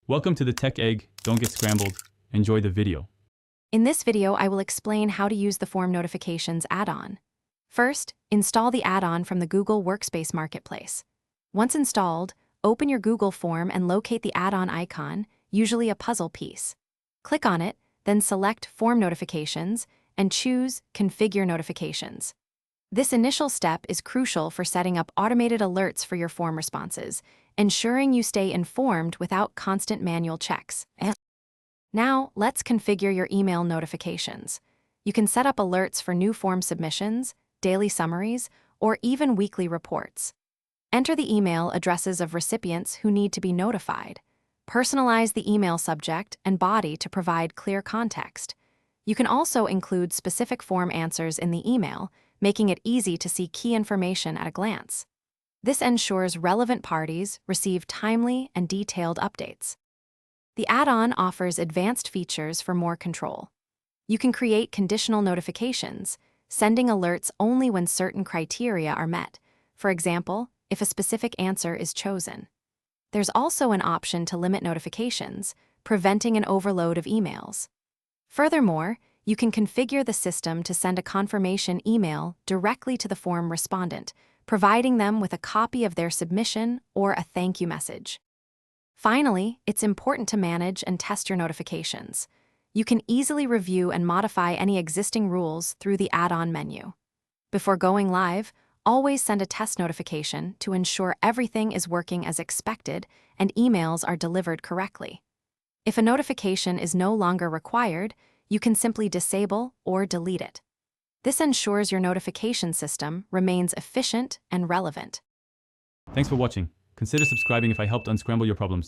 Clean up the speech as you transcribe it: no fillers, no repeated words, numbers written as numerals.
Welcome to the Tech Egg. Don't get scrambled. Enjoy the video. In this video, I will explain how to use the Form Notifications add-on. First, install the add-on from the Google Workspace Marketplace. Once installed, open your Google form and locate the add-on icon, usually a puzzle piece. Click on it, then select Form Notifications and choose Configure Notifications. This initial step is crucial for setting up automated alerts for your form responses, ensuring you stay informed without constant manual checks. Now, let's configure your email notifications. You can set up alerts for new form submissions, daily summaries, or even weekly reports. Enter the email addresses of recipients who need to be notified. Personalize the email subject and body to provide clear context. You can also include specific form answers in the email, making it easy to see key information at a glance. This ensures relevant parties receive timely and detailed updates. The add-on offers advanced features for more control. You can create conditional notifications, sending alerts only when certain criteria are met, for example, if a specific answer is chosen. There's also an option to limit notifications, preventing an overload of emails. Furthermore, you can configure the system to send a confirmation email directly to the form respondent, providing them with a copy of their submission or a thank you message. Finally, it's important to manage and test your notifications. You can easily review and modify any existing rules through the add-on menu. Before going live, always send a test notification to ensure everything is working as expected and emails are delivered correctly. If a notification is no longer required, you can simply disable or delete it. This ensures your notification system remains efficient and relevant. Thanks for watching. Consider subscribing if I helped unscramble your problems.